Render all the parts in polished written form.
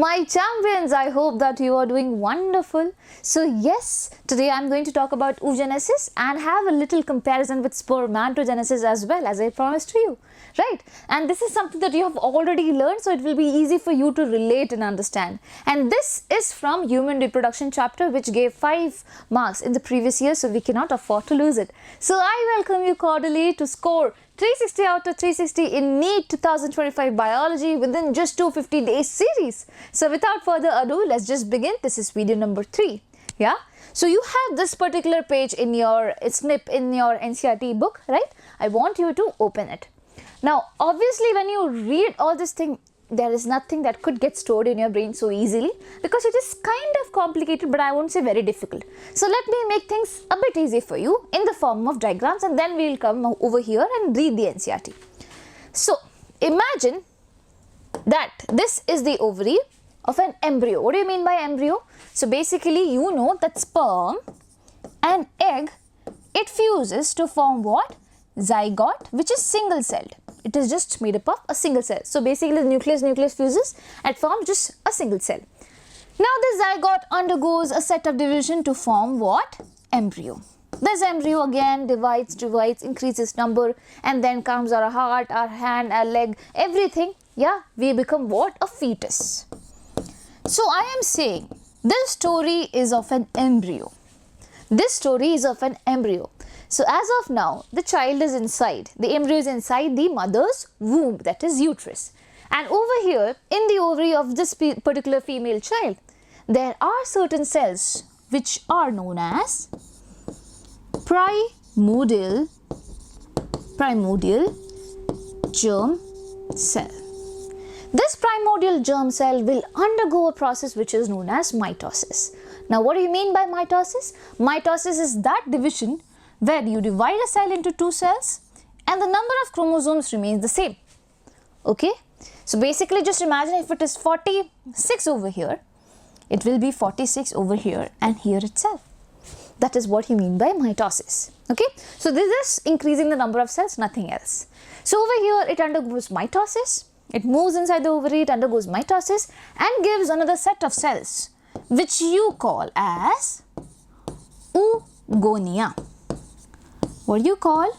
My champions, I hope that you are doing wonderful. So yes, today I am going to talk about oogenesis and have a little comparison with spermatogenesis as well, as I promised to you, right? And this is something that you have already learned, so it will be easy for you to relate and understand. And this is from human reproduction chapter, which gave 5 marks in the previous year, so we cannot afford to lose it. So I welcome you cordially to score 360 out of 360 in NEET 2025 Biology within just 250 days series. So without further ado, let's just begin. This is video number 3. Yeah. So you have this particular page in your snip in your NCERT book, right? I want you to open it. Now, obviously, when you read all this thing, there is nothing that could get stored in your brain so easily because it is kind of complicated, but I won't say very difficult. So let me make things a bit easy for you in the form of diagrams, and then we will come over here and read the NCERT. So imagine that this is the ovary of an embryo. What do you mean by embryo? So basically, you know that sperm and egg, it fuses to form what? Zygote, which is single celled. It is just made up of a single cell. So basically the nucleus fuses and forms just a single cell. Now the zygote undergoes a set of division to form what? Embryo. This embryo again divides, increases number, and then comes our heart, our hand, our leg, everything. Yeah, we become what? A fetus. So I am saying this story is of an embryo. This story is of an embryo. So as of now, the child is inside, the embryo is inside the mother's womb, that is uterus. And over here, in the ovary of this particular female child, there are certain cells which are known as primordial germ cell. This primordial germ cell will undergo a process which is known as mitosis. Now, what do you mean by mitosis? Mitosis is that division where you divide a cell into 2 cells and the number of chromosomes remains the same. Okay? So basically just imagine if it is 46 over here, it will be 46 over here and here itself. That is what you mean by mitosis. Okay? So this is increasing the number of cells, nothing else. So over here it undergoes mitosis, it moves inside the ovary, it undergoes mitosis and gives another set of cells which you call as oogonia. What do you call?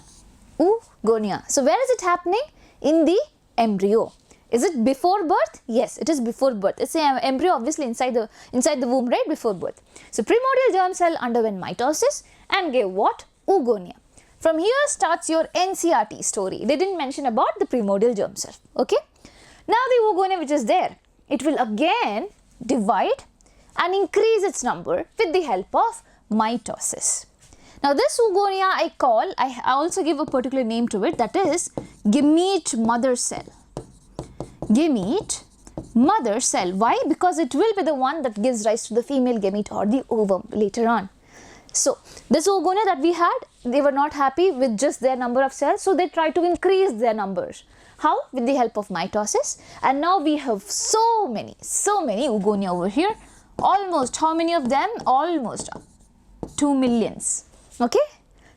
Oogonia. So where is it happening? In the embryo. Is it before birth? Yes, it is before birth. It's an embryo obviously inside the womb, right? Before birth. So primordial germ cell underwent mitosis and gave what? Oogonia. From here starts your NCERT story. They didn't mention about the primordial germ cell. Okay. Now the oogonia which is there, it will again divide and increase its number with the help of mitosis. Now this oogonia I also give a particular name to it, that is gamete mother cell. Gamete mother cell. Why? Because it will be the one that gives rise to the female gamete or the ovum later on. So this oogonia that we had, they were not happy with just their number of cells, so they tried to increase their numbers. How? With the help of mitosis. And now we have so many oogonia over here. Almost, how many of them? Almost 2 millions. Okay,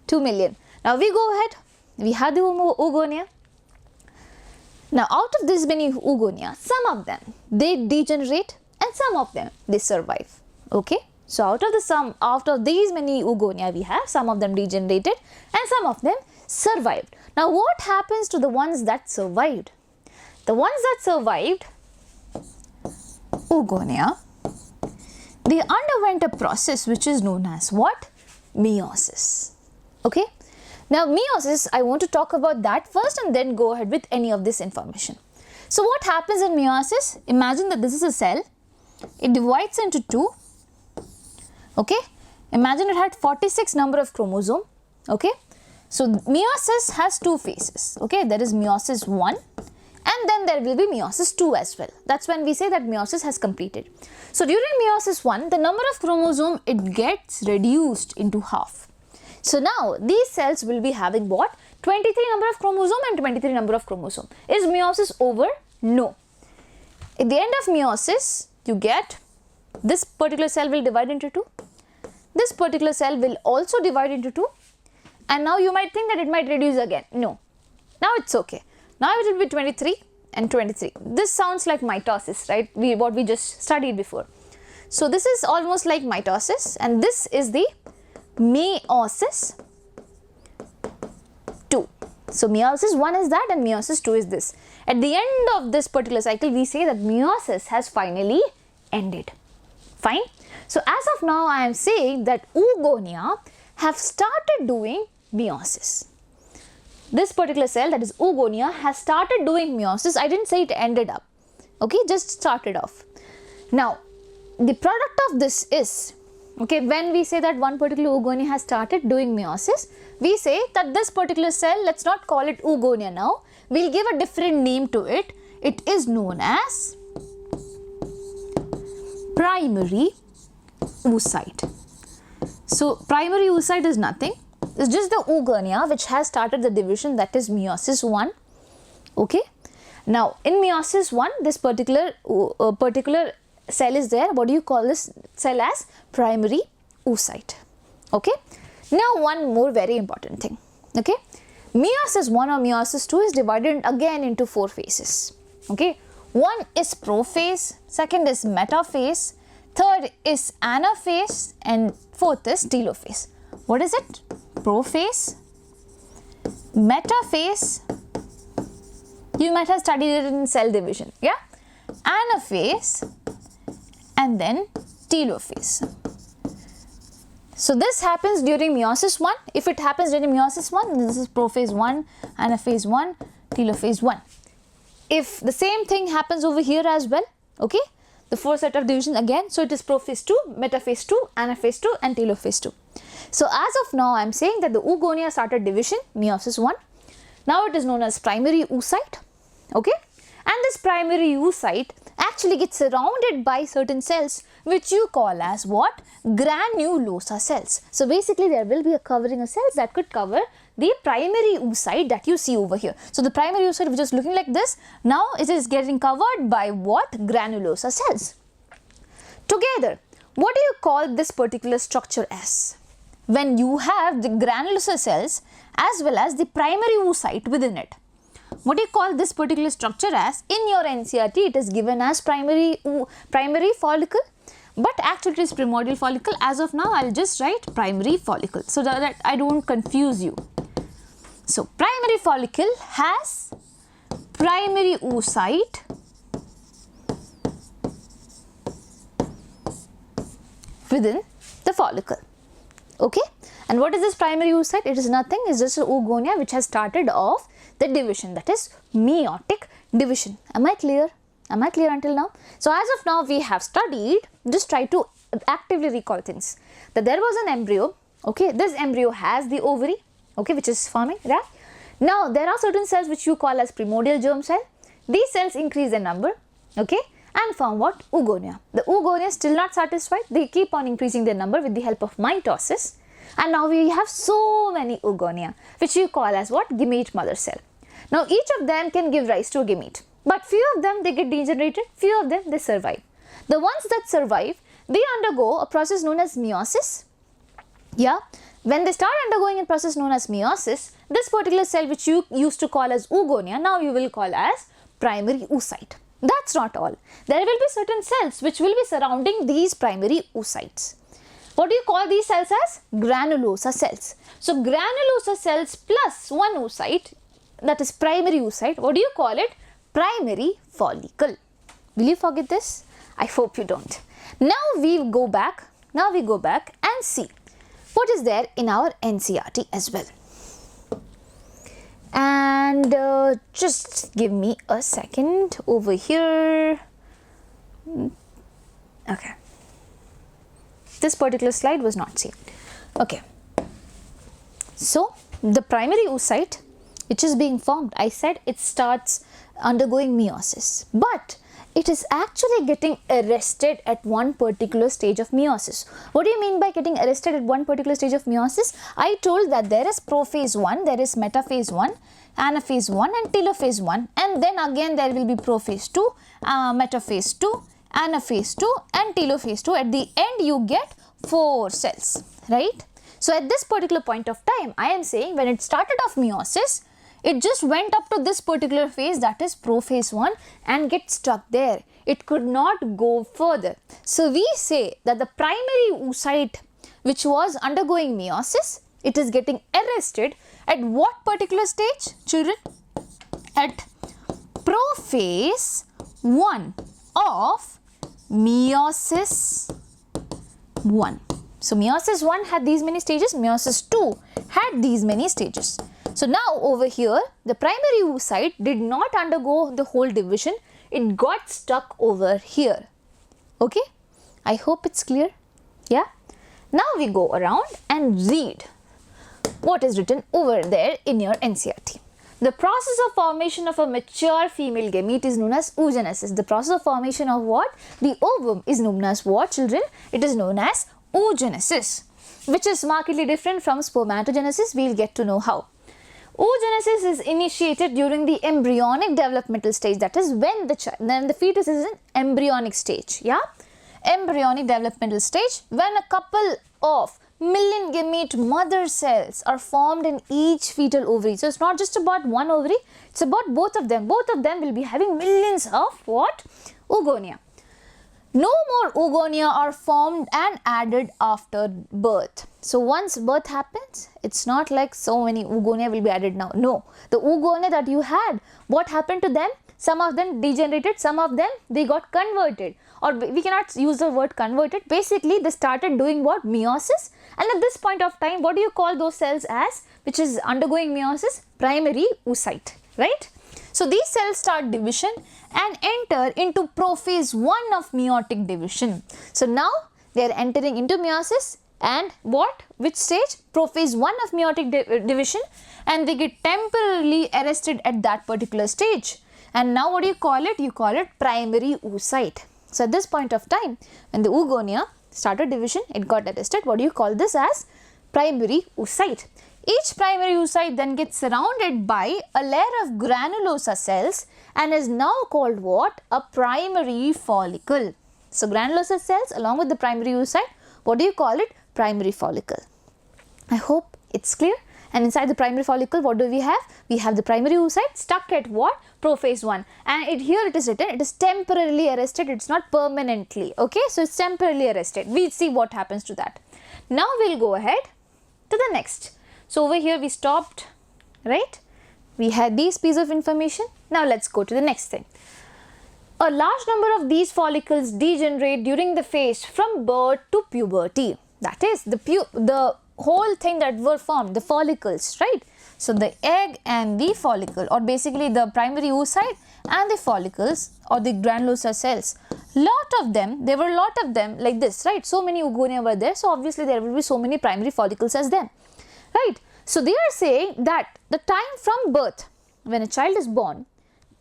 2 million. Now we go ahead, we have the oogonia. Now out of this many oogonia, some of them they degenerate and some of them they survive. Okay, so out of these many oogonia we have, some of them degenerated and some of them survived. Now what happens to the ones that survived? The ones that survived, oogonia, they underwent a process which is known as what? Meiosis. Okay. Now meiosis, I want to talk about that first and then go ahead with any of this information. So what happens in meiosis? Imagine that this is a cell. It divides into 2. Okay. Imagine it had 46 number of chromosome. Okay. So meiosis has 2 phases. Okay. There is meiosis 1 and then there will be meiosis 2 as well. That's when we say that meiosis has completed. So during meiosis 1, the number of chromosome, it gets reduced into half. So now these cells will be having what? 23 number of chromosome and 23 number of chromosome. Is meiosis over? No. At the end of meiosis, you get this particular cell will divide into 2. This particular cell will also divide into 2. And now you might think that it might reduce again. No. Now it's okay. Now it will be 23 and 23. This sounds like mitosis, right? What we just studied before. So this is almost like mitosis, and this is the meiosis 2. So meiosis 1 is that, and meiosis 2 is this. At the end of this particular cycle, we say that meiosis has finally ended. Fine. So as of now, I am saying that oogonia have started doing meiosis. This particular cell, that is oogonia, has started doing meiosis. I didn't say it ended up. Okay, just started off. Now, the product of this is, okay, when we say that one particular oogonia has started doing meiosis, we say that this particular cell, let's not call it oogonia now, we'll give a different name to it. It is known as primary oocyte. So primary oocyte is nothing, it's just the oogonia which has started the division, that is meiosis 1. Okay, now in meiosis 1, this particular cell is there. What do you call this cell as? Primary oocyte. Okay, now one more very important thing. Okay, meiosis 1 or meiosis 2 is divided again into 4 phases. Okay, one is prophase, second is metaphase, third is anaphase, and fourth is telophase. What is it? Prophase, metaphase, you might have studied it in cell division, yeah? Anaphase, and then telophase. So this happens during meiosis 1. If it happens during meiosis 1, this is prophase 1, anaphase 1, telophase 1. If the same thing happens over here as well, okay, the 4 set of division again, so it is prophase 2, metaphase 2, anaphase 2, and telophase 2. So as of now, I am saying that the oogonia started division, meiosis 1. Now it is known as primary oocyte, okay, and this primary oocyte actually gets surrounded by certain cells which you call as what? Granulosa cells. So basically there will be a covering of cells that could cover the primary oocyte that you see over here. So the primary oocyte which is looking like this, now it is getting covered by what? Granulosa cells. Together, what do you call this particular structure as? When you have the granulosa cells as well as the primary oocyte within it. What do you call this particular structure as? In your NCERT, it is given as primary follicle, but actually it is primordial follicle. As of now, I will just write primary follicle so that I don't confuse you. So primary follicle has primary oocyte within the follicle. Okay, and what is this primary oocyte? It is nothing, it is just an oogonia which has started off the division, that is meiotic division. Am I clear? Am I clear until now? So as of now, we have studied, just try to actively recall things, that there was an embryo, okay, this embryo has the ovary, okay, which is forming, right? Now there are certain cells which you call as primordial germ cell. These cells increase in number, okay, and form what? Oogonia. The oogonia is still not satisfied, they keep on increasing their number with the help of mitosis, and now we have so many oogonia which you call as what? Gamete mother cell. Now each of them can give rise to a gamete, but few of them they get degenerated, few of them they survive. The ones that survive, they undergo a process known as meiosis. Yeah, when they start undergoing a process known as meiosis, this particular cell which you used to call as oogonia, now you will call as primary oocyte. That's not all. There will be certain cells which will be surrounding these primary oocytes. What do you call these cells as? Granulosa cells. So granulosa cells plus one oocyte, that is primary oocyte, what do you call it? Primary follicle. Will you forget this? I hope you don't. Now we go back and see what is there in our NCERT as well. And just give me a second over here. Okay. This particular slide was not saved. Okay. So the primary oocyte which is being formed, I said it starts undergoing meiosis, but it is actually getting arrested at one particular stage of meiosis. What do you mean by getting arrested at one particular stage of meiosis? I told that there is prophase 1, there is metaphase 1, anaphase 1 and telophase 1, and then again there will be prophase 2, metaphase 2, anaphase 2 and telophase 2. At the end you get 4 cells, right? So at this particular point of time, I am saying when it started off meiosis, It just went up to this particular phase, that is prophase 1, and get stuck there. It could not go further. So we say that the primary oocyte which was undergoing meiosis, it is getting arrested at what particular stage, children? At prophase 1 of meiosis 1. So meiosis 1 had these many stages, meiosis 2 had these many stages. So now over here, the primary oocyte did not undergo the whole division, it got stuck over here. Okay, I hope it's clear. Yeah. Now we go around and read what is written over there in your NCERT. The process of formation of a mature female gamete is known as oogenesis. The process of formation of what? The ovum is known as what, children? It is known as oogenesis, which is markedly different from spermatogenesis. We'll get to know how. Oogenesis is initiated during the embryonic developmental stage, that is when the fetus is in embryonic stage. Yeah, embryonic developmental stage, when a couple of million gamete mother cells are formed in each fetal ovary. So it's not just about one ovary, it's about both of them. Both of them will be having millions of what? Oogonia. No more oogonia are formed and added after birth. So once birth happens, it's not like so many oogonia will be added now. No, the oogonia that you had, what happened to them? Some of them degenerated, some of them they got converted, or we cannot use the word converted. Basically, they started doing what? Meiosis. And at this point of time, what do you call those cells as, which is undergoing meiosis? Primary oocyte, right? So these cells start division and enter into prophase 1 of meiotic division. So now they are entering into meiosis and what? Which stage? Prophase 1 of meiotic division, and they get temporarily arrested at that particular stage. And now what do you call it? You call it primary oocyte. So at this point of time, when the oogonia started division, it got arrested. What do you call this as? Primary oocyte. Each primary oocyte then gets surrounded by a layer of granulosa cells and is now called what? A primary follicle. So granulosa cells along with the primary oocyte, what do you call it? Primary follicle. I hope it's clear. And inside the primary follicle, what do we have? We have the primary oocyte stuck at what? Prophase 1. And here it is written, it is temporarily arrested, it's not permanently. Okay, so it's temporarily arrested. We'll see what happens to that. Now we'll go ahead to the next. So over here we stopped, right? We had these pieces of information. Now let's go to the next thing. A large number of these follicles degenerate during the phase from birth to puberty. That is the whole thing that were formed, the follicles, right? So the egg and the follicle, or basically the primary oocyte and the follicles or the granulosa cells. There were a lot of them like this, right? So many oogonia were there. So obviously there will be so many primary follicles as them, right? So they are saying that the time from birth, when a child is born,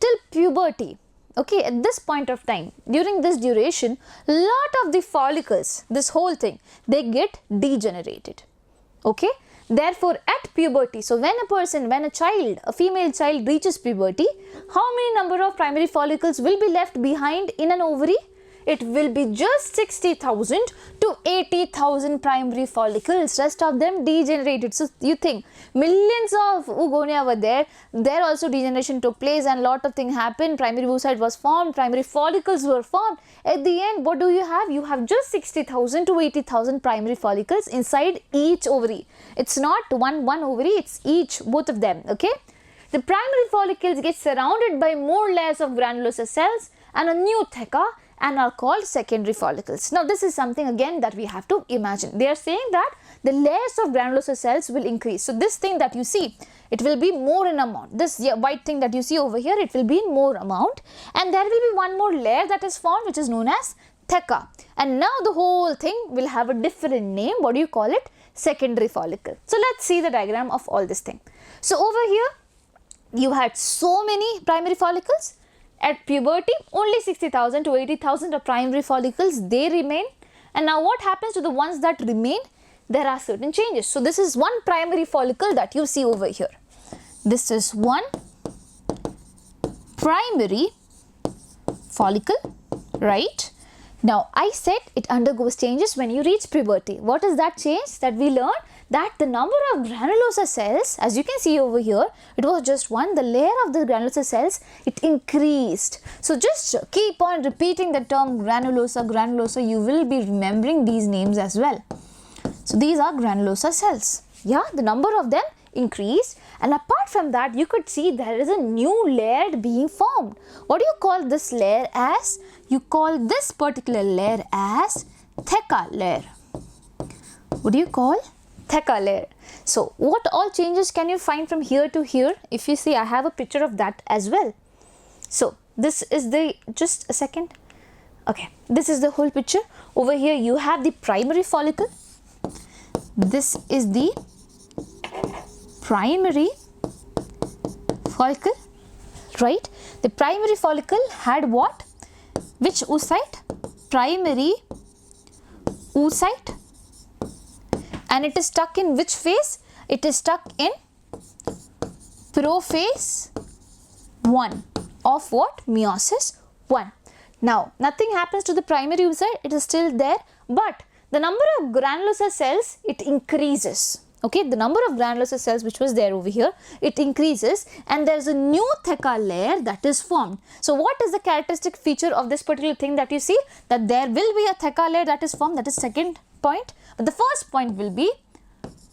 till puberty, okay, at this point of time, during this duration, lot of the follicles, this whole thing, they get degenerated. Okay, therefore at puberty, so when a female child reaches puberty, how many number of primary follicles will be left behind in an ovary? It will be just 60,000 to 80,000 primary follicles. Rest of them degenerated. So you think millions of oogonia were there. There also degeneration took place and lot of things happened. Primary oocyte was formed. Primary follicles were formed. At the end, what do you have? You have just 60,000 to 80,000 primary follicles inside each ovary. It's not one ovary. It's each, both of them. Okay. The primary follicles get surrounded by more layers of granulosa cells and a new theca, and are called secondary follicles. Now this is something again that we have to imagine. They are saying that the layers of granulosa cells will increase. So this thing that you see, it will be more in amount. This white thing that you see over here, it will be in more amount, and there will be one more layer that is formed, which is known as theca. And now the whole thing will have a different name. What do you call it? Secondary follicle. So let's see the diagram of all this thing. So over here, you had so many primary follicles. At puberty, only 60,000 to 80,000 of primary follicles, they remain. And now what happens to the ones that remain? There are certain changes. So this is one primary follicle that you see over here. This is one primary follicle, right? Now I said it undergoes changes when you reach puberty. What is that change that we learned? that the number of granulosa cells, as you can see over here, it was just one. The layer of the granulosa cells, it increased. So just keep on repeating the term granulosa, granulosa. You will be remembering these names as well. So these are granulosa cells. Yeah, the number of them increased, and apart from that, you could see there is a new layer being formed. What do you call this layer as? You call this particular layer as theca layer. What do you call? Theca layer. So what all changes can you find from here to here? If you see, I have a picture of that as well. So this is the, just a second. Okay, this is the whole picture. Over here you have the primary follicle. This is the primary follicle, right? The primary follicle had what? Which oocyte? Primary oocyte. And it is stuck in which phase? It is stuck in prophase 1 of what? Meiosis 1. Now, nothing happens to the primary oocyte, it is still there, but the number of granulosa cells, it increases. Okay, the number of granulosa cells which was there over here, it increases, and there is a new theca layer that is formed. So what is the characteristic feature of this particular thing that you see? That there will be a theca layer that is formed, that is second point. But the first point will be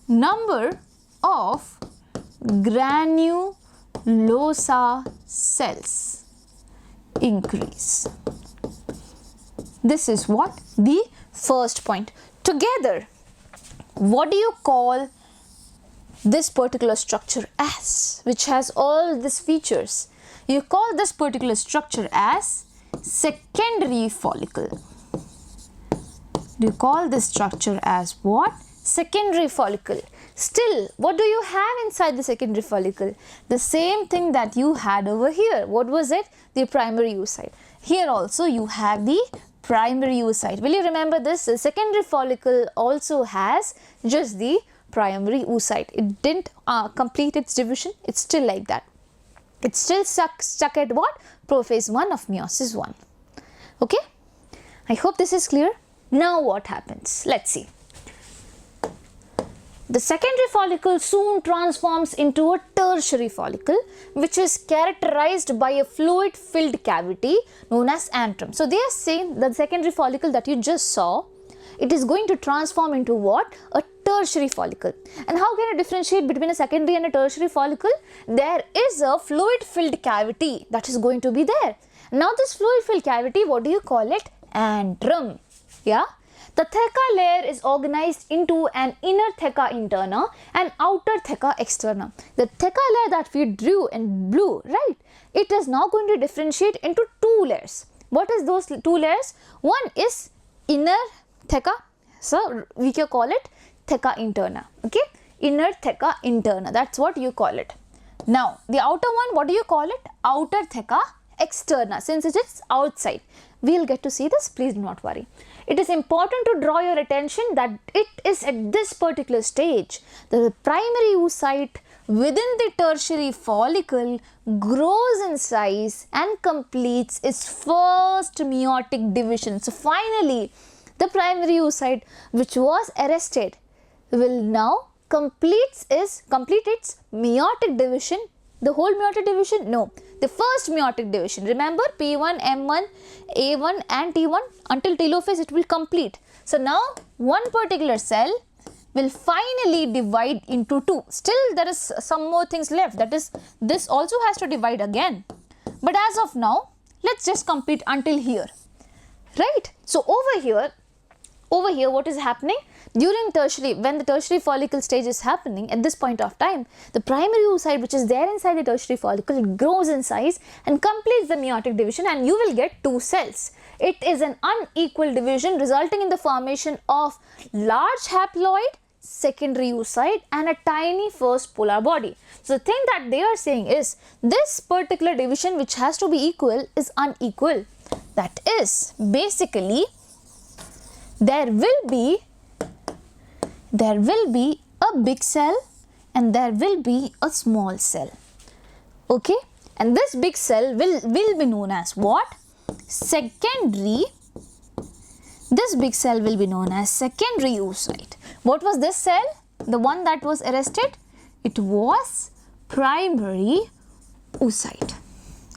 number of granulosa cells increase. This is what? The first point. Together, what do you call this particular structure as, which has all these features? You call this particular structure as secondary follicle. Do you call this structure as what? Secondary follicle. Still, what do you have inside the secondary follicle? The same thing that you had over here. What was it? The primary oocyte. Here also you have the primary oocyte. Will you remember this? The secondary follicle also has just the primary oocyte. It didn't complete its division. It's still like that. It's still stuck at what? Prophase 1 of meiosis 1. Okay? I hope this is clear. Now what happens? Let's see. The secondary follicle soon transforms into a tertiary follicle, which is characterized by a fluid filled cavity known as antrum. So they are saying that the secondary follicle that you just saw, it is going to transform into what? A tertiary follicle. And how can you differentiate between a secondary and a tertiary follicle? There is a fluid filled cavity that is going to be there. Now this fluid filled cavity, what do you call it? Antrum. Yeah. The theca layer is organized into an inner theca interna and outer theca externa. The theca layer that we drew in blue, right? It is now going to differentiate into two layers. What is those two layers? One is inner theca, so we can call it theca interna. Okay, inner theca interna. That's what you call it. Now the outer one, what do you call it? Outer theca externa. Since it is outside, we'll get to see this. Please do not worry. It is important to draw your attention that it is at this particular stage the primary oocyte within the tertiary follicle grows in size and completes its first meiotic division. So finally, the primary oocyte which was arrested will now complete its meiotic division. The whole meiotic division? No. The first meiotic division. Remember P1, M1, A1 and T1 until telophase it will complete. So now one particular cell will finally divide into two. Still there is some more things left, that is this also has to divide again. But as of now, let's just complete until here. Right? So over here what is happening? During tertiary, when the tertiary follicle stage is happening, at this point of time, the primary oocyte which is there inside the tertiary follicle grows in size and completes the meiotic division, and you will get two cells. It is an unequal division resulting in the formation of large haploid secondary oocyte and a tiny first polar body. So the thing that they are saying is this particular division which has to be equal is unequal. That is basically there will be a big cell and there will be a small cell. Okay, and this big cell will be known as what? Secondary. This big cell will be known as secondary oocyte. What was this cell? the one that was arrested, it was primary oocyte.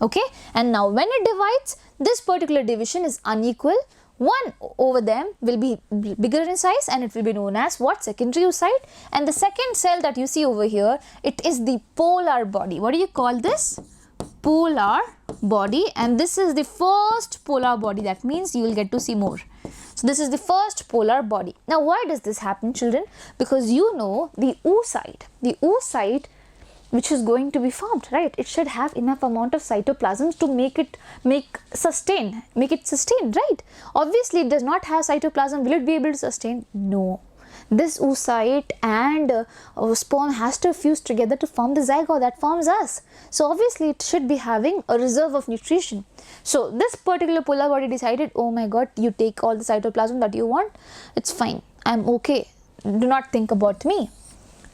Okay, and now when it divides, this particular division is unequal. One over them will be bigger in size and it will be known as what? Secondary oocyte. And the second cell that you see over here, it is the polar body. What do you call this? Polar body. And this is the first polar body. That means you will get to see more. So this is the first polar body. Now why does this happen, children? Because you know the oocyte which is going to be formed, right? It should have enough amount of cytoplasm to make it sustain, right? Obviously, it does not have cytoplasm. Will it be able to sustain? No. This oocyte and sperm has to fuse together to form the zygote that forms us. So obviously, it should be having a reserve of nutrition. So this particular polar body decided, oh my God, you take all the cytoplasm that you want. It's fine. I'm okay. Do not think about me.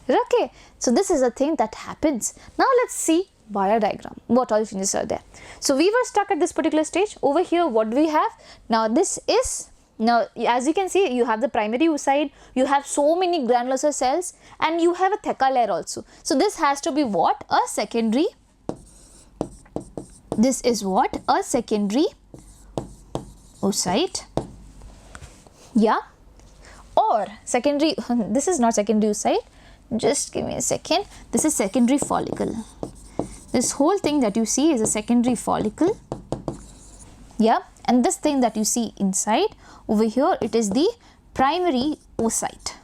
Okay, so this is a thing that happens. Now let's see via diagram what all changes are there. So we were stuck at this particular stage. Over here, what do we have? Now this is, now as you can see, you have the primary oocyte, you have so many granular cells, and you have a theca layer also. So this has to be what? A secondary. This is what? A secondary oocyte. Yeah, or secondary, this is not secondary oocyte. Just give me a second. This is secondary follicle. This whole thing that you see is a secondary follicle. Yeah, and this thing that you see inside over here, it is the primary oocyte.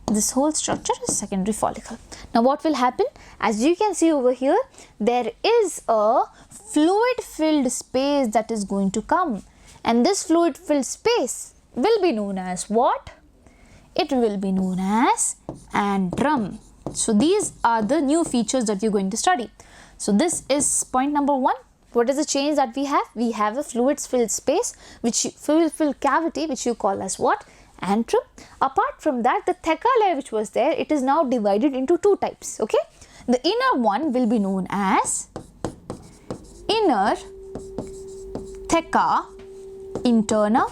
This whole structure is secondary follicle. Now what will happen? As you can see over here, there is a fluid filled space that is going to come, and this fluid filled space will be known as what? It will be known as antrum. So these are the new features that you're going to study. So this is point number 1. What is the change that we have? We have a fluid filled space, fluid filled cavity, which you call as what? Antrum. Apart from that, the theca layer which was there, it is now divided into 2 types. Okay, the inner one will be known as inner theca interna.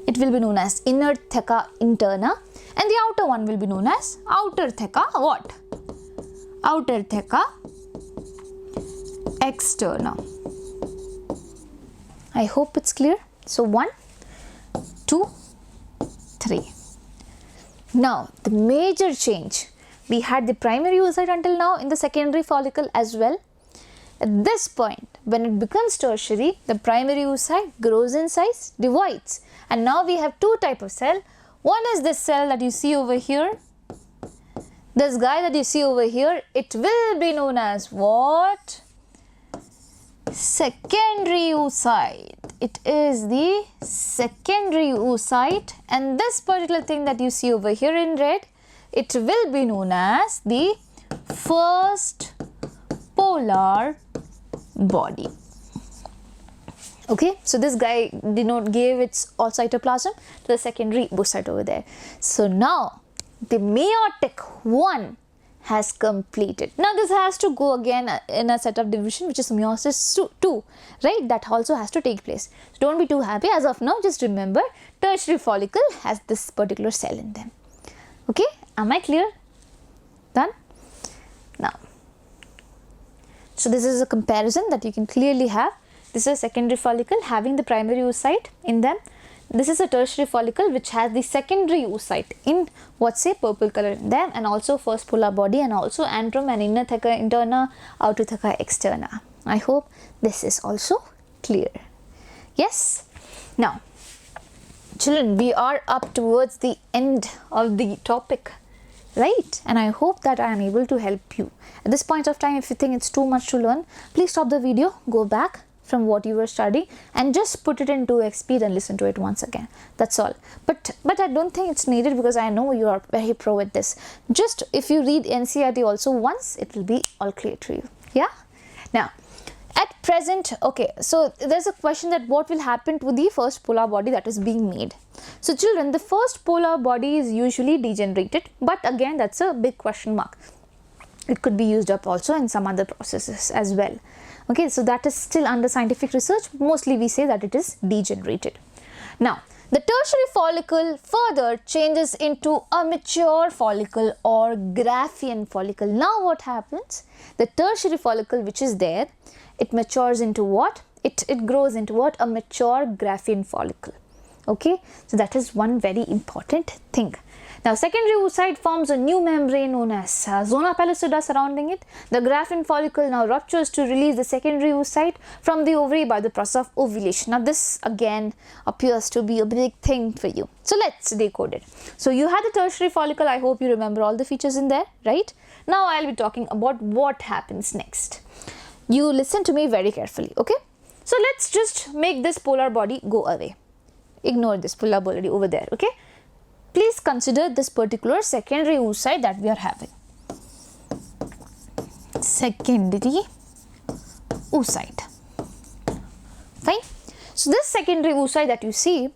It will be known as inner theca interna, and the outer one will be known as outer theca what? Outer theca externa. I hope it's clear. So 1, 2, 3. Now the major change, we had the primary oocyte until now in the secondary follicle as well. At this point, when it becomes tertiary, the primary oocyte grows in size, divides, and now we have 2 types of cell. One is this cell that you see over here. This guy that you see over here, it will be known as what? Secondary oocyte. It is the secondary oocyte, and this particular thing that you see over here in red, it will be known as the first polar body. Okay, so this guy did not give its all cytoplasm to the secondary oocyte over there. So now the meiotic one has completed. Now this has to go again in a set of division, which is meiosis 2, right? That also has to take place. So don't be too happy as of now. Just remember, tertiary follicle has this particular cell in them. Okay, am I clear? Done? Now, so this is a comparison that you can clearly have. This is a secondary follicle having the primary oocyte in them. This is a tertiary follicle which has the secondary oocyte in what's say purple color in them, and also first polar body, and also antrum and inner theca interna, outer theca externa. I hope this is also clear. Yes. Now, children, we are up towards the end of the topic, right? And I hope that I am able to help you. At this point of time, if you think it's too much to learn, please stop the video, go back from what you were studying, and just put it into speed and listen to it once again. That's all. But I don't think it's needed, because I know you are very pro at this. Just if you read NCERT also once, it will be all clear to you. Yeah. Now, at present, okay, so there's a question that what will happen to the first polar body that is being made. So children, the first polar body is usually degenerated, but again, that's a big question mark. It could be used up also in some other processes as well. Okay, so that is still under scientific research. Mostly we say that it is degenerated. Now, The tertiary follicle further changes into a mature follicle or Graafian follicle. Now what happens? The tertiary follicle which is there, it matures into what? It grows into what? A mature Graafian follicle. Okay, so that is one very important thing. Now secondary oocyte forms a new membrane known as zona pellucida surrounding it. The Graafian follicle now ruptures to release the secondary oocyte from the ovary by the process of ovulation. Now this again appears to be a big thing for you. So let's decode it. So you had the tertiary follicle. I hope you remember all the features in there, right? Now I'll be talking about what happens next. You listen to me very carefully, okay? So let's just make this polar body go away. Ignore this polar body over there, okay? Please consider this particular secondary oocyte that we are having. Secondary oocyte. Fine. So this secondary oocyte that you see,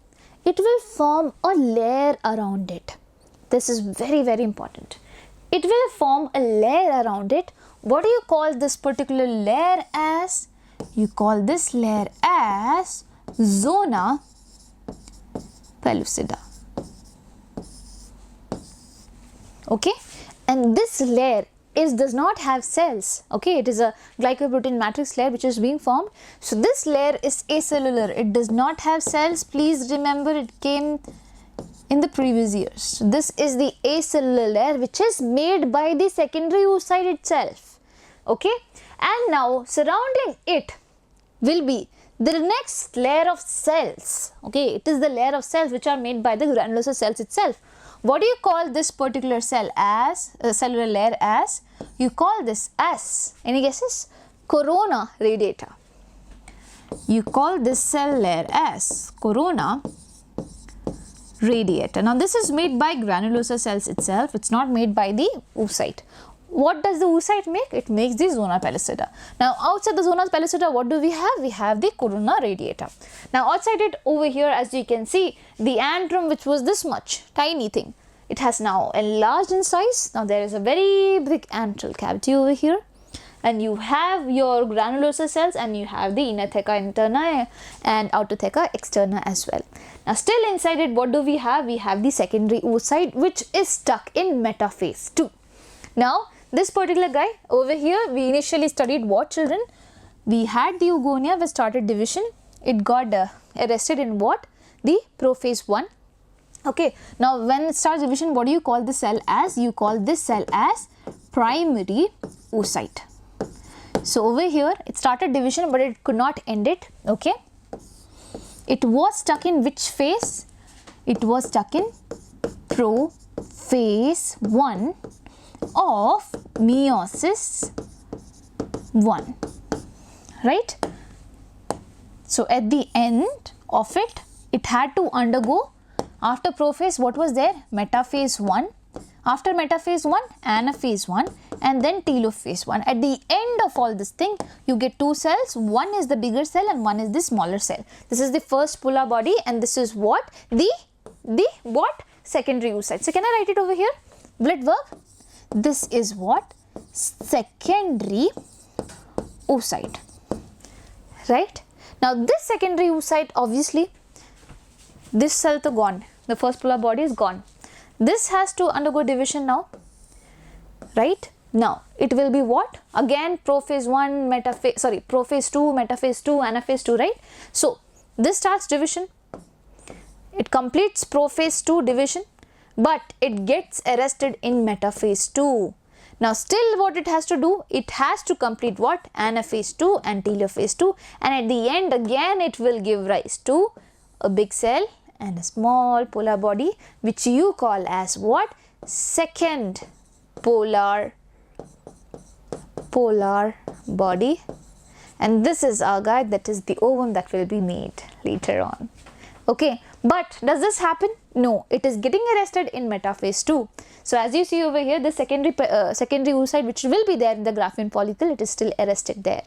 it will form a layer around it. This is very, very important. It will form a layer around it. What do you call this particular layer as? You call this layer as zona pellucida. Okay, and this layer does not have cells. Okay, it is a glycoprotein matrix layer which is being formed. So this layer is acellular. It does not have cells. Please remember, it came in the previous years. So this is the acellular layer which is made by the secondary oocyte itself. Okay, and now surrounding it will be the next layer of cells. Okay, it is the layer of cells which are made by the granulosa cells itself. What do you call this particular cell as, cellular layer as? You call this as, any guesses? Corona radiata. You call this cell layer as corona radiata. Now this is made by granulosa cells itself. It's not made by the oocyte. What does the oocyte make? It makes the zona pellucida. Now outside the zona pellucida, what do we have? We have the corona radiata. Now outside it, over here, as you can see, the antrum, which was this much, tiny thing, it has now enlarged in size. Now there is a very big antral cavity over here, and you have your granulosa cells, and you have the inner theca interna and outer theca externa as well. Now still inside it, what do we have? We have the secondary oocyte which is stuck in metaphase 2. Now this particular guy over here, we initially studied what, children? We had the oogonia which started division. It got arrested in what? The prophase 1. Okay, now when it starts division, what do you call this cell as? You call this cell as primary oocyte. So over here, it started division but it could not end it. Okay, it was stuck in which phase? It was stuck in prophase 1 of meiosis 1, right? So at the end of it, it had to undergo, after prophase, what was there? Metaphase 1. After metaphase 1, anaphase 1, and then telophase 1. At the end of all this thing, you get two cells. One is the bigger cell and one is the smaller cell. This is the first polar body, and this is what? The what? Secondary oocyte. So can I write it over here? Will it work? This is what? Secondary oocyte, right? Now this secondary oocyte, obviously this cell is gone, the first polar body is gone. This has to undergo division now, right? Now it will be what? Again prophase 1, prophase 2, metaphase 2, anaphase 2, right? So this starts division, it completes prophase 2 division, but it gets arrested in metaphase 2. Now still what it has to do? It has to complete what? Anaphase 2 and telophase 2, and at the end again it will give rise to a big cell and a small polar body, which you call as what? Second polar body. And this is our guy, that is the ovum that will be made later on. Okay, but does this happen? No, it is getting arrested in metaphase 2. So as you see over here, the secondary oocyte which will be there in the Graafian follicle, it is still arrested there.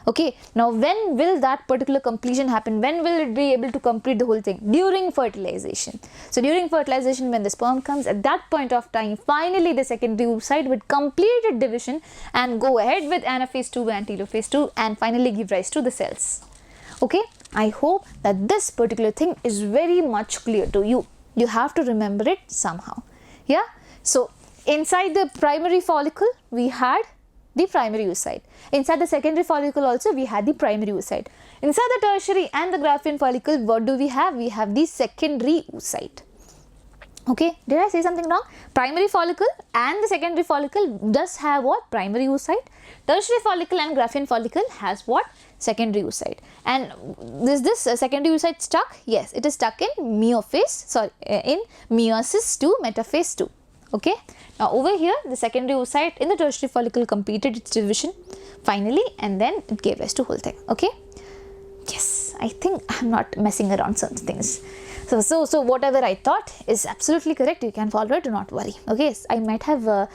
Okay, now when will that particular completion happen? When will it be able to complete the whole thing? During fertilization. So during fertilization, when the sperm comes, at that point of time, finally the secondary oocyte would complete its division and go ahead with anaphase 2 and telophase 2 and finally give rise to the cells. Okay, I hope that this particular thing is very much clear to you. You have to remember it somehow. Yeah. So inside the primary follicle, we had the primary oocyte. Inside the secondary follicle also, we had the primary oocyte. Inside the tertiary and the Graafian follicle, what do we have? We have the secondary oocyte. Okay, did I say something wrong? Primary follicle and the secondary follicle does have what? Primary oocyte. Tertiary follicle and Graafian follicle has what? Secondary oocyte. And is this secondary oocyte stuck? Yes, it is stuck in meiosis to metaphase 2. Okay. Now over here, the secondary oocyte in the tertiary follicle completed its division finally, and then it gave rise to whole thing. Okay. Yes, I think I'm not messing around some things. So whatever I thought is absolutely correct. You can follow it, do not worry. Okay, I might have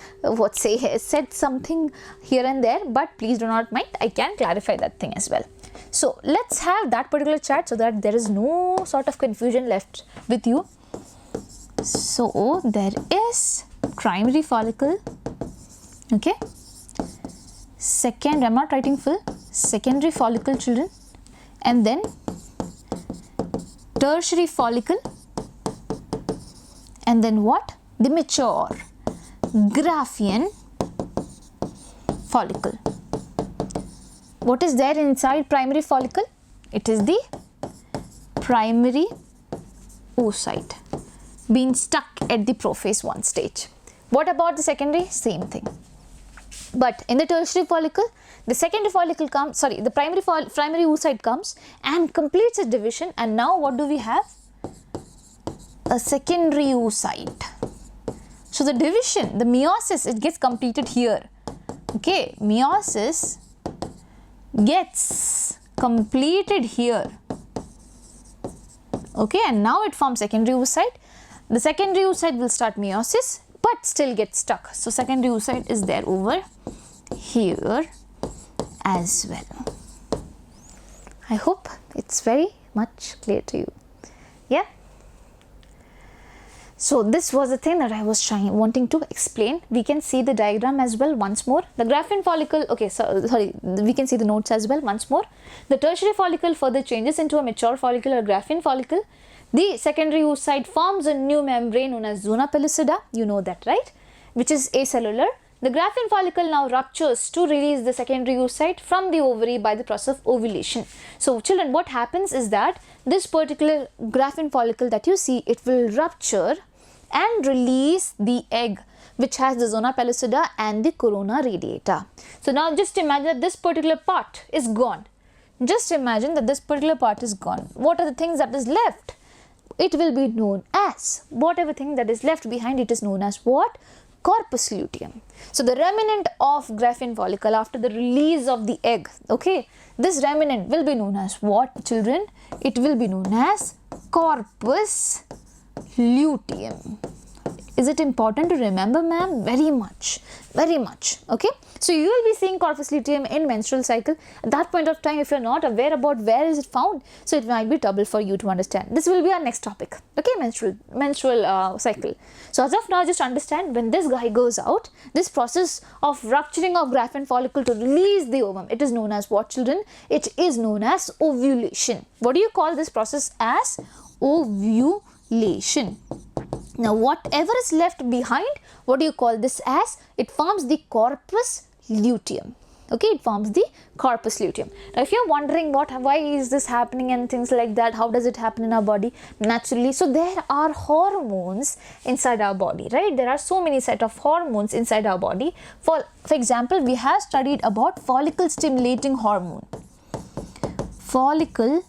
said something here and there, but please do not mind. I can clarify that thing as well. So let's have that particular chart so that there is no sort of confusion left with you. So there is primary follicle. Okay. Second, I'm not writing full. Secondary follicle, children, and then tertiary follicle, and then what? The mature Graafian follicle. What is there inside primary follicle? It is the primary oocyte being stuck at the prophase 1 stage. What about the secondary? Same thing. But in the tertiary follicle, the secondary follicle comes, sorry, the primary oocyte comes and completes its division, and now what do we have? A secondary oocyte. So the division, the meiosis, it gets completed here. Okay, meiosis gets completed here. Okay, and now it forms secondary oocyte. The secondary oocyte will start meiosis but still get stuck. So secondary oocyte is there over here as well. I hope it's very much clear to you. Yeah. So this was the thing that I was wanting to explain. We can see the diagram as well once more. The Graafian follicle, okay, sorry, we can see the notes as well once more. The tertiary follicle further changes into a mature follicle or Graafian follicle. The secondary oocyte forms a new membrane known as zona pellucida, you know that, right? Which is acellular. The Graafian follicle now ruptures to release the secondary oocyte from the ovary by the process of ovulation. So children, what happens is that this particular Graafian follicle that you see, it will rupture and release the egg which has the zona pellucida and the corona radiata. So now just imagine that this particular part is gone. Just imagine that this particular part is gone. What are the things that is left? It will be known as, whatever thing that is left behind, it is known as what? Corpus luteum. So the remnant of Graafian follicle after the release of the egg, okay, this remnant will be known as what, children? It will be known as corpus luteum. Is it important to remember, ma'am? Very much, okay. So you will be seeing corpus luteum in menstrual cycle. At that point of time, if you're not aware about where is it found, so it might be trouble for you to understand. This will be our next topic, okay, menstrual cycle. So as of now, just understand, when this guy goes out, this process of rupturing of Graafian follicle to release the ovum, it is known as what, children? It is known as ovulation. What do you call this process as? Ovulation. Now whatever is left behind, what do you call this as? It forms the corpus luteum. Okay, it forms the corpus luteum. Now if you're wondering why is this happening and things like that, how does it happen in our body? Naturally, so there are hormones inside our body, right? There are so many set of hormones inside our body. For example, we have studied about follicle stimulating hormone. Follicle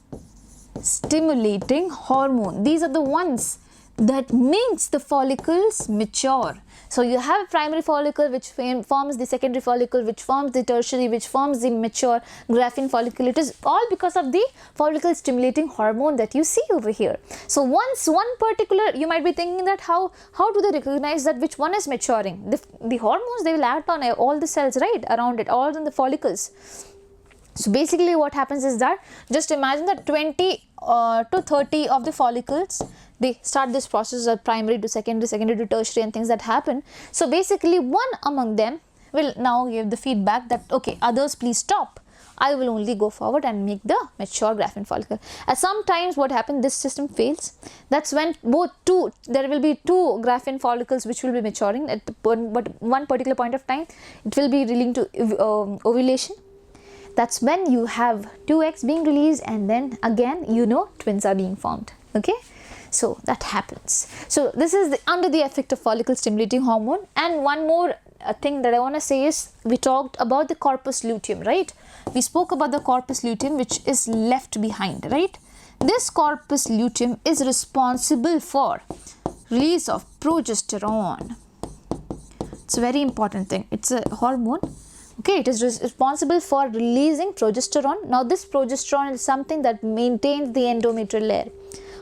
stimulating hormone. These are the ones that makes the follicles mature. So you have a primary follicle which forms the secondary follicle, which forms the tertiary, which forms the mature Graafian follicle. It is all because of the follicle stimulating hormone that you see over here. So once one particular, you might be thinking that how do they recognize that which one is maturing? The hormones, they will act on all the cells, right, around it, all in the follicles. So basically what happens is that, just imagine that 20 to 30 of the follicles, they start this process of primary to secondary, secondary to tertiary and things that happen. So basically one among them will now give the feedback that, okay, others please stop. I will only go forward and make the mature Graafian follicle. Sometimes what happens, this system fails. That's when there will be two Graafian follicles which will be maturing at one particular point of time. It will be leading to ovulation. That's when you have two eggs being released, and then again twins are being formed. Okay, so that happens. So this is under the effect of follicle stimulating hormone. And one more thing that I want to say is, we talked about the corpus luteum, right? We spoke about the corpus luteum, which is left behind, right? This corpus luteum is responsible for release of progesterone. It's a very important thing. It's a hormone. Okay, it is responsible for releasing progesterone. Now this progesterone is something that maintains the endometrial layer.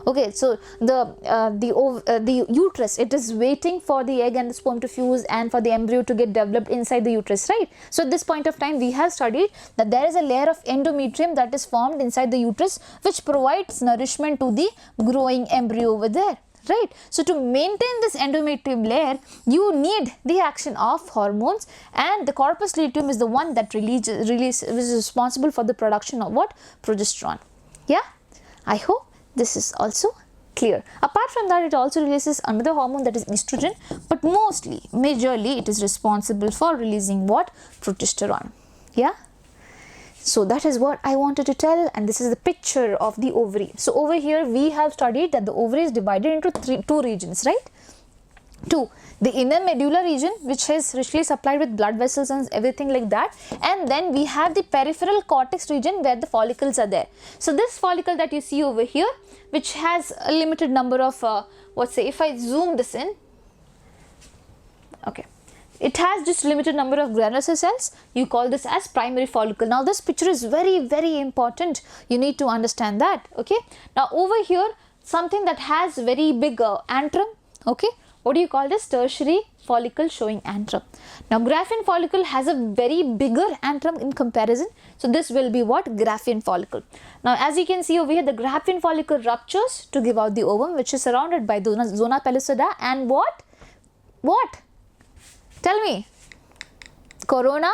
Okay, so the uterus, it is waiting for the egg and the sperm to fuse and for the embryo to get developed inside the uterus, right? So at this point of time, we have studied that there is a layer of endometrium that is formed inside the uterus, which provides nourishment to the growing embryo over there. Right. So to maintain this endometrium layer, you need the action of hormones, and the corpus luteum is the one that is responsible for the production of what? Progesterone. Yeah, I hope this is also clear. Apart from that, it also releases another hormone, that is estrogen, but majorly it is responsible for releasing what? Progesterone. Yeah. So that is what I wanted to tell, and this is the picture of the ovary. So over here we have studied that the ovary is divided into two regions, right? Two, the inner medulla region, which is richly supplied with blood vessels and everything like that, and then we have the peripheral cortex region where the follicles are there. So this follicle that you see over here, which has a limited number of if I zoom this in, okay, it has just limited number of granular cells. You call this as primary follicle. Now this picture is very, very important. You need to understand that. Okay. Now over here, something that has very big antrum. Okay. What do you call this? Tertiary follicle showing antrum. Now Graafian follicle has a very bigger antrum in comparison. So this will be what? Graafian follicle. Now as you can see over here, the Graafian follicle ruptures to give out the ovum, which is surrounded by the zona pellucida and what? What? Tell me. Corona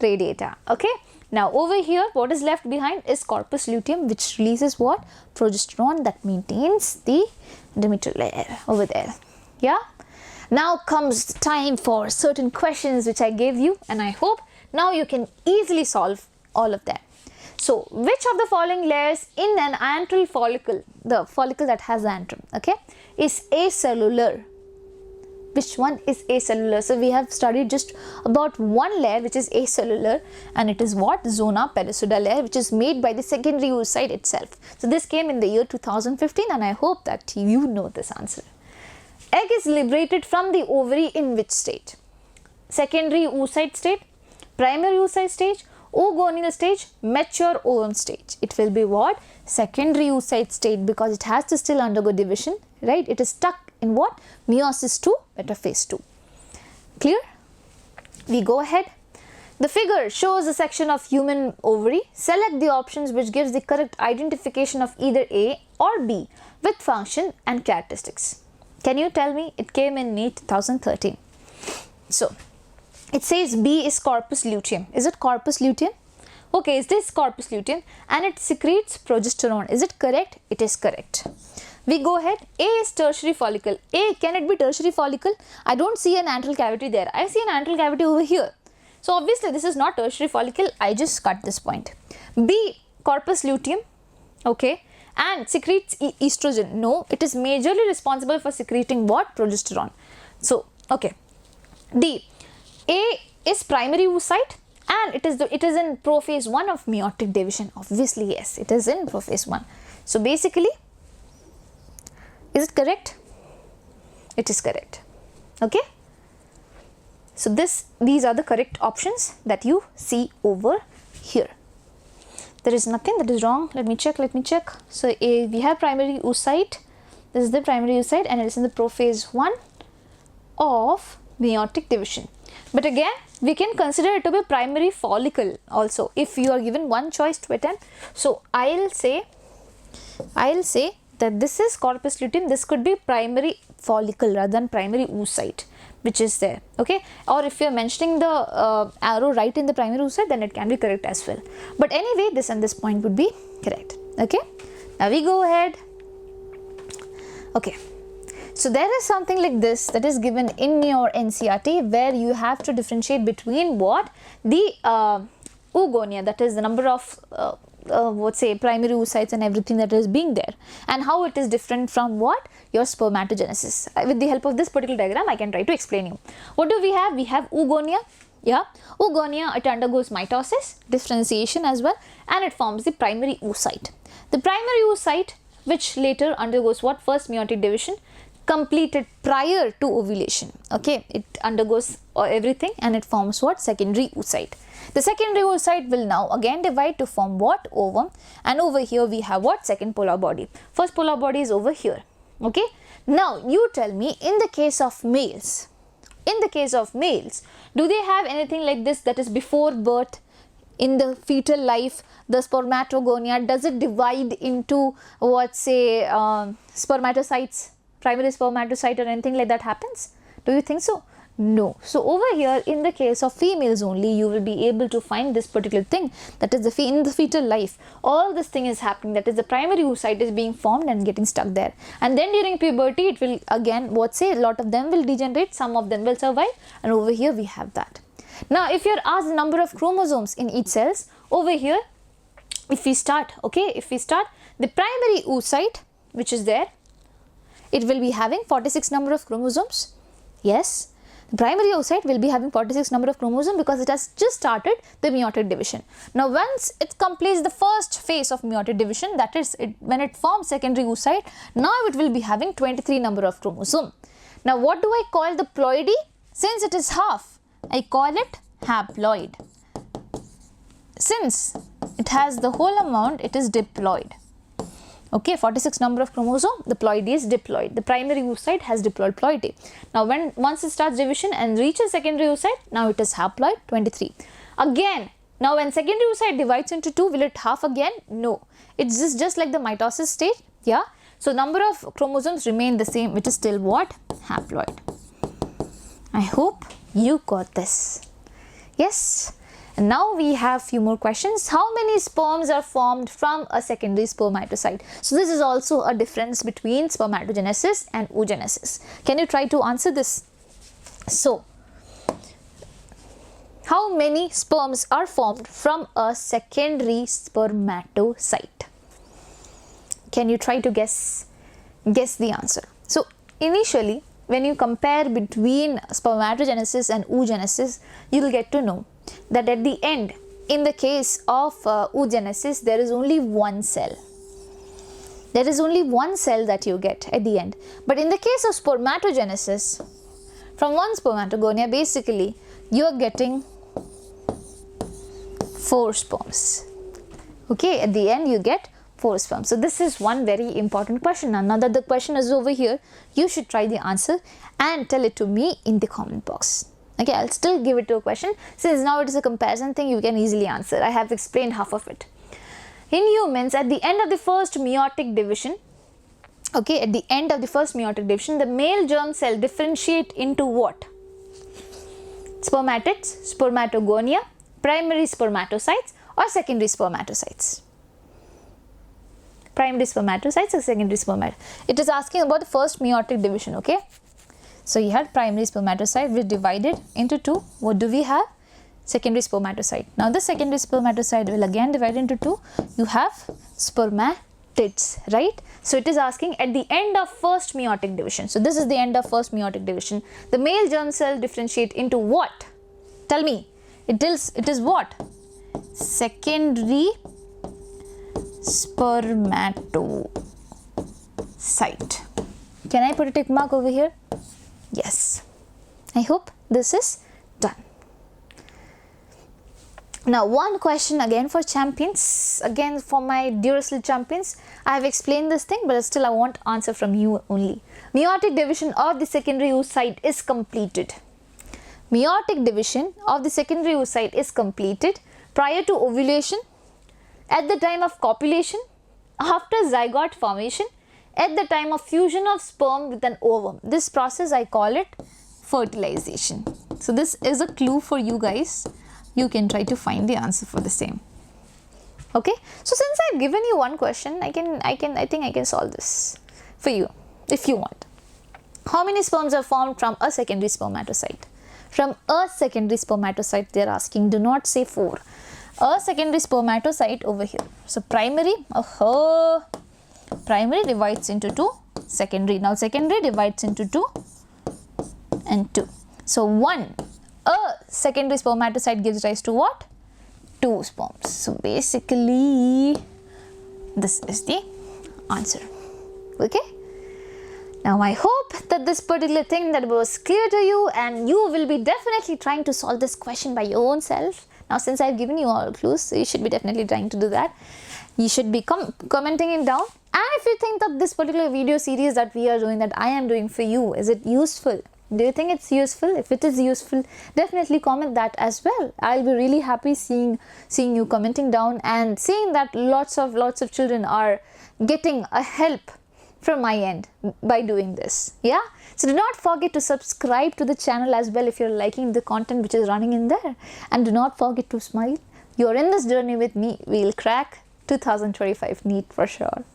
radiata. Okay. Now over here, what is left behind is corpus luteum, which releases what? Progesterone that maintains the endometrial layer over there. Yeah. Now comes time for certain questions which I gave you, and I hope now you can easily solve all of them. So which of the following layers in an antral follicle, the follicle that has antrum, okay, is acellular? Which one is acellular? So we have studied just about one layer which is acellular, and it is what? Zona pellucida layer, which is made by the secondary oocyte itself. So this came in the year 2015, and I hope that you know this answer. Egg is liberated from the ovary in which state? Secondary oocyte state, primary oocyte stage, oogonal stage, mature ovum stage. It will be what? Secondary oocyte state, because it has to still undergo division, right? It is stuck in what? Meiosis 2, metaphase 2. Clear? We go ahead. The figure shows a section of human ovary. Select the options which gives the correct identification of either A or B with function and characteristics. Can you tell me? It came in NEET 2013. So, it says B is corpus luteum. Is it corpus luteum? Okay, is this corpus luteum? And it secretes progesterone. Is it correct? It is correct. We go ahead. A is tertiary follicle. A, can it be tertiary follicle? I don't see an antral cavity there. I see an antral cavity over here. So, obviously, this is not tertiary follicle. I just cut this point. B, corpus luteum. Okay. And secretes estrogen. No, it is majorly responsible for secreting what? Progesterone. So, okay. D, A is primary oocyte, and it is in prophase 1 of meiotic division. Obviously, yes, it is in prophase 1. So, basically, is it correct? It is correct. Okay. So, these are the correct options that you see over here. There is nothing that is wrong. Let me check. So, we have primary oocyte. This is the primary oocyte, and it is in the prophase 1 of meiotic division. But again, we can consider it to be primary follicle also if you are given one choice to attempt. So, I'll say that this is corpus luteum. This could be primary follicle rather than primary oocyte. which is there, okay? Or if you're mentioning the arrow right in the primary oocyte, then it can be correct as well. But anyway, this and this point would be correct, okay? Now we go ahead. Okay, so there is something like this that is given in your NCERT, where you have to differentiate between what? The oogonia, that is the number of primary oocytes and everything that is being there, and how it is different from what? Your spermatogenesis. With the help of this particular diagram, I can try to explain you. What do we have? We have oogonia. Yeah, oogonia, it undergoes mitosis, differentiation as well, and it forms the primary oocyte. The primary oocyte, which later undergoes what? First meiotic division, completed prior to ovulation. Okay, it undergoes everything and it forms what? Secondary oocyte. The secondary oocyte will now again divide to form what? Ovum, and over here we have what? Second polar body. First polar body is over here. Okay, now you tell me, in the case of males, do they have anything like this, that is before birth? In the fetal life, the spermatogonia, does it divide into what, say, spermatocytes, primary spermatocyte or anything like that happens? Do you think so? No. So over here, in the case of females only, you will be able to find this particular thing, that is in the fetal life, all this thing is happening, that is the primary oocyte is being formed and getting stuck there, and then during puberty it will again, a lot of them will degenerate, some of them will survive, and over here we have that. Now if you are asked the number of chromosomes in each cells, over here, if we start, the primary oocyte, which is there, it will be having 46 number of chromosomes. Yes, the primary oocyte will be having 46 number of chromosomes because it has just started the meiotic division. Now once it completes the first phase of meiotic division, that is when it forms secondary oocyte, now it will be having 23 number of chromosomes. Now what do I call the ploidy? Since it is half, I call it haploid. Since it has the whole amount, it is diploid. Okay, 46 number of chromosome, the ploidy is diploid. The primary oocyte has diploid ploidy. Now once it starts division and reaches secondary oocyte, now it is haploid, 23. Again, now when secondary oocyte divides into 2, will it half again? No, it's just like the mitosis stage. Yeah, so number of chromosomes remain the same, which is still what? Haploid. I hope you got this. Yes. And now we have few more questions. How many sperms are formed from a secondary spermatocyte? So this is also a difference between spermatogenesis and oogenesis. Can you try to answer this? So, how many sperms are formed from a secondary spermatocyte? Can you try to guess the answer? So initially, when you compare between spermatogenesis and oogenesis, you will get to know that at the end, in the case of oogenesis, there is only one cell. There is only one cell that you get at the end. But in the case of spermatogenesis, from one spermatogonia, basically, you are getting 4 sperms. Okay, at the end, you get 4 sperms. So this is one very important question. Now that the question is over here, you should try the answer and tell it to me in the comment box. Okay, I'll still give it to a question. Since now it is a comparison thing, you can easily answer. I have explained half of it. In humans, at the end of the first meiotic division, okay, at the end of the first meiotic division, the male germ cell differentiate into what? Spermatids, spermatogonia, primary spermatocytes or secondary spermatocytes? Primary spermatocytes or secondary spermatocytes? It is asking about the first meiotic division, okay? So you had primary spermatocyte which divided into 2. What do we have? Secondary spermatocyte. Now the secondary spermatocyte will again divide into 2. You have spermatids, right? So it is asking at the end of first meiotic division. So this is the end of first meiotic division. The male germ cell differentiate into what? Tell me. It is what? Secondary spermatocyte. Can I put a tick mark over here? Yes. I hope this is done. Now one question again for champions, again for my dearest little champions. I have explained this thing, but still I want answer from you only. Meiotic division of the secondary oocyte is completed. Meiotic division of the secondary oocyte is completed prior to ovulation, at the time of copulation, after zygote formation, at the time of fusion of sperm with an ovum. This process I call it fertilization. So this is a clue for you guys. You can try to find the answer for the same. Okay, so since I've given you one question, I think I can solve this for you if you want. How many sperms are formed from a secondary spermatocyte? From a secondary spermatocyte they're asking, do not say 4. A secondary spermatocyte over here. So primary, primary divides into 2, secondary. Now secondary divides into 2 and 2. So a secondary spermatocyte gives rise to what? 2 sperms. So basically this is the answer. Okay. Now I hope that this particular thing that was clear to you, and you will be definitely trying to solve this question by your own self. Now since I've given you all clues, so you should be definitely trying to do that. You should be commenting it down. And if you think that this particular video series that we are doing, that I am doing for you, is it useful? Do you think it's useful? If it is useful, definitely comment that as well. I'll be really happy seeing you commenting down and seeing that lots of children are getting a help from my end by doing this. Yeah, so do not forget to subscribe to the channel as well if you're liking the content which is running in there, and do not forget to smile. You're in this journey with me. We'll crack 2025 NEET for sure.